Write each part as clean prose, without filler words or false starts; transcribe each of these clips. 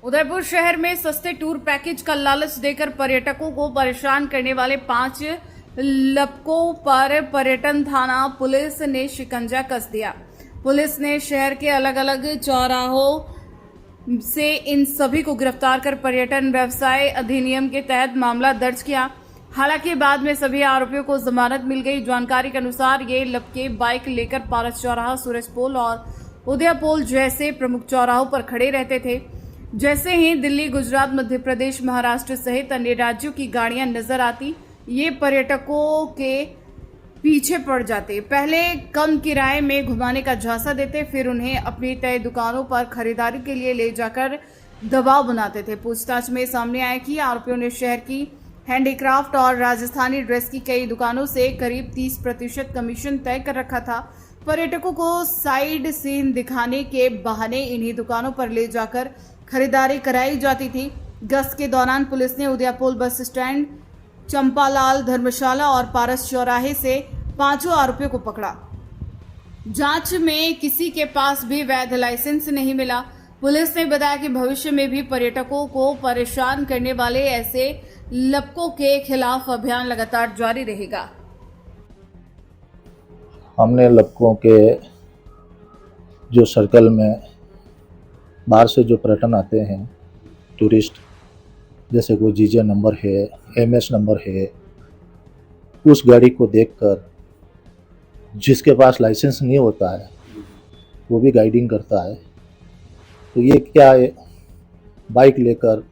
उदयपुर शहर में सस्ते टूर पैकेज का लालच देकर पर्यटकों को परेशान करने वाले 5 लपकों पर पर्यटन थाना पुलिस ने शिकंजा कस दिया। पुलिस ने शहर के अलग अलग चौराहों से इन सभी को गिरफ्तार कर पर्यटन व्यवसाय अधिनियम के तहत मामला दर्ज किया। हालांकि बाद में सभी आरोपियों को जमानत मिल गई। जानकारी के अनुसार ये लपके बाइक लेकर पारस चौराहा, सूरज पोल और उदय पोल जैसे प्रमुख चौराहों पर खड़े रहते थे। जैसे ही दिल्ली, गुजरात, मध्य प्रदेश, महाराष्ट्र सहित अन्य राज्यों की गाड़ियां नजर आती, ये पर्यटकों के पीछे पड़ जाते। पहले कम किराए में घुमाने का झांसा देते, फिर उन्हें अपनी तय दुकानों पर खरीदारी के लिए ले जाकर दबाव बनाते थे। पूछताछ में सामने आया कि आरोपियों ने शहर की हैंडीक्राफ्ट और राजस्थानी ड्रेस की कई दुकानों से करीब 30% कमीशन तय कर रखा था। पर्यटकों को साइड सीन दिखाने के बहाने इन्हीं दुकानों पर ले जाकर खरीदारी कराई जाती थी। गश्त के दौरान पुलिस ने उदयपुर बस स्टैंड, चंपालाल धर्मशाला और पारस चौराहे से 5 आरोपियों को पकड़ा। जांच में किसी के पास भी वैध लाइसेंस नहीं मिला। पुलिस ने बताया कि भविष्य में भी पर्यटकों को परेशान करने वाले ऐसे लपकों के खिलाफ अभियान लगातार जारी रहेगा। हमने लपकों के जो सर्कल में बाहर से जो पर्यटन आते हैं, टूरिस्ट, जैसे कोई जीजे नंबर है, एमएस नंबर है, उस गाड़ी को देखकर जिसके पास लाइसेंस नहीं होता है वो भी गाइडिंग करता है। तो ये क्या है, बाइक लेकर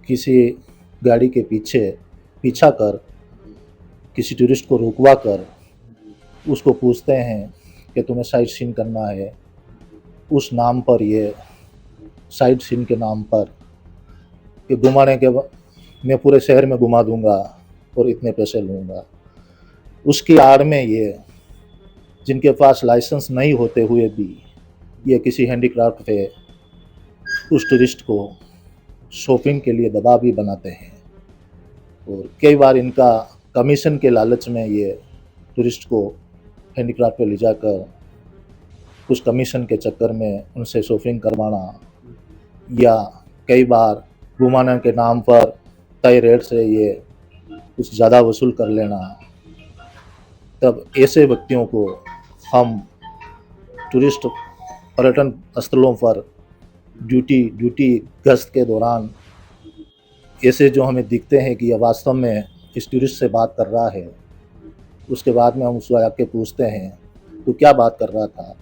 किसी गाड़ी के पीछा कर किसी टूरिस्ट को रुकवा कर उसको पूछते हैं कि तुम्हें साइट सीन करना है। उस नाम पर, ये साइट सीन के नाम पर कि घुमाने के मैं पूरे शहर में घुमा दूंगा और इतने पैसे लूँगा। उसकी आड़ में ये जिनके पास लाइसेंस नहीं होते हुए भी ये किसी हैंडीक्राफ्ट पे उस टूरिस्ट को शॉपिंग के लिए दबाव भी बनाते हैं। और कई बार इनका कमीशन के लालच में ये टूरिस्ट को हैंडीक्राफ्ट पे ले जाकर कुछ कमीशन के चक्कर में उनसे शॉपिंग करवाना, या कई बार घुमाने के नाम पर तय रेट से ये कुछ ज़्यादा वसूल कर लेना। तब ऐसे व्यक्तियों को हम टूरिस्ट पर्यटन स्थलों पर ड्यूटी गश्त के दौरान ऐसे जो हमें दिखते हैं कि यह वास्तव में इस टूरिस्ट से बात कर रहा है, उसके बाद में हम उसको आके पूछते हैं तो क्या बात कर रहा था,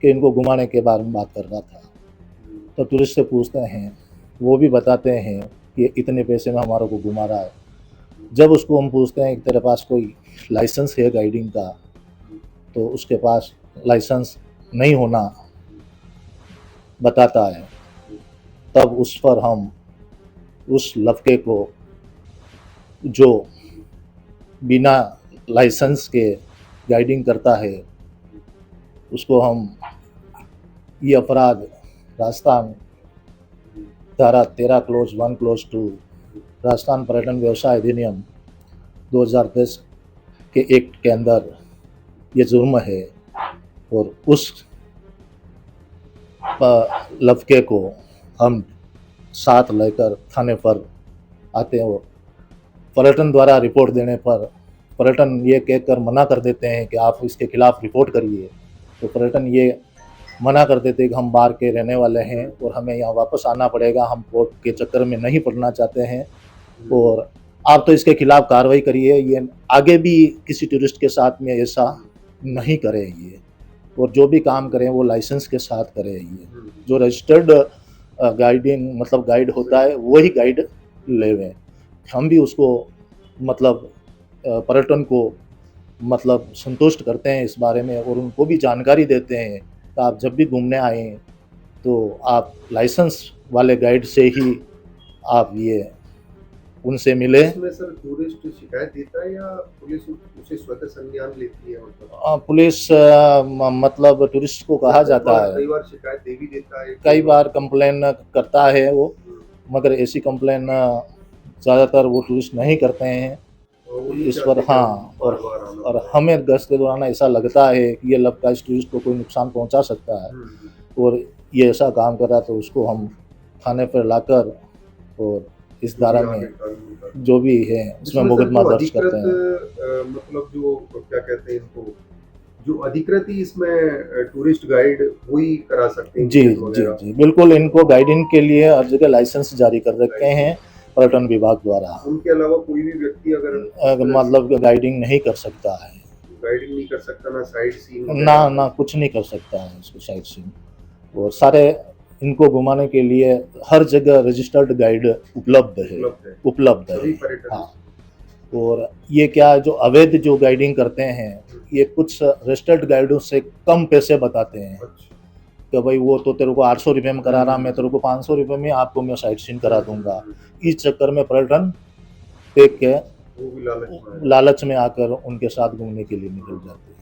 कि इनको घुमाने के बारे में बात कर रहा था। तो टूरिस्ट से पूछते हैं, वो भी बताते हैं कि इतने पैसे में हमारे को घुमा रहा है। जब उसको हम पूछते हैं कि तेरे पास कोई लाइसेंस है गाइडिंग का, तो उसके पास लाइसेंस नहीं होना बताता है। तब उस पर हम उस लड़के को जो बिना लाइसेंस के गाइडिंग करता है उसको हम ये अपराध राजस्थान धारा 13(1)(2) राजस्थान पर्यटन व्यवसाय अधिनियम 2010 के एक्ट के अंदर ये जुर्म है। और उस लड़के को हम साथ लेकर थाने पर आते हैं। पर्यटन द्वारा रिपोर्ट देने पर पर्यटन ये कहकर मना कर देते हैं कि आप इसके खिलाफ रिपोर्ट करिए। तो पर्यटन ये मना कर देते हैं कि हम बाहर के रहने वाले हैं और हमें यहाँ वापस आना पड़ेगा, हम कोर्ट के चक्कर में नहीं पड़ना चाहते हैं और आप तो इसके खिलाफ कार्रवाई करिए, ये आगे भी किसी टूरिस्ट के साथ में ऐसा नहीं करें ये, और जो भी काम करें वो लाइसेंस के साथ करें। ये जो रजिस्टर्ड गाइडिंग मतलब गाइड होता है वही गाइड लेवें। हम भी उसको मतलब पर्यटन को मतलब संतुष्ट करते हैं इस बारे में, और उनको भी जानकारी देते हैं कि आप जब भी घूमने आए तो आप लाइसेंस वाले गाइड से ही आप ये उनसे मिले। इसमें सर टूरिस्ट शिकायत देता है या पुलिस उसे स्वतः संज्ञान लेती है? मतलब पुलिस मतलब टूरिस्ट को कहा जाता है, कई बार शिकायत दे भी देता है, कई बार कंप्लेन करता है वो, मगर ऐसी कंप्लेन ज़्यादातर वो टूरिस्ट नहीं करते हैं इस पर। हाँ, और हमें गश्त के दौरान ऐसा लगता है कि ये लड़का इस टूरिस्ट को कोई नुकसान पहुंचा सकता है और ये ऐसा काम कर रहा है, तो उसको हम थाने पर लाकर और इस धारा में इसमें जो भी है उसमें मुकदमा जो दर्ज करते हैं। मतलब जो क्या कहते हैं इनको, जो अधिकृत ही इसमें टूरिस्ट गाइड वही करा सकते हैं जी टिकट जी वगैरह? जी बिल्कुल, इनको गाइडिंग के लिए हर जगह लाइसेंस जारी कर रखे हैं पर्यटन विभाग द्वारा। उनके अलावा कोई भी व्यक्ति अगर मतलब गाइडिंग नहीं कर सकता है, गाइडिंग नहीं कर सकता, ना साइड सीन ना कुछ नहीं कर सकता है उसको साइड सीइंग। और सारे इनको घुमाने के लिए हर जगह रजिस्टर्ड गाइड उपलब्ध है। सभी पर्यटन। हाँ, और ये क्या जो अवैध जो गाइडिंग करते हैं ये कुछ रजिस्टर्ड गाइडों से कम पैसे बताते हैं अच्छा, कि भाई वो तो तेरे को 800 रुपये में करा रहा, मैं तेरे को 500 रुपये में आपको मैं साइट सीइंग करा दूंगा। इस चक्कर में पर्यटन देख के वो भी लालच में है। लालच में आकर उनके साथ घूमने के लिए निकल जाते हैं।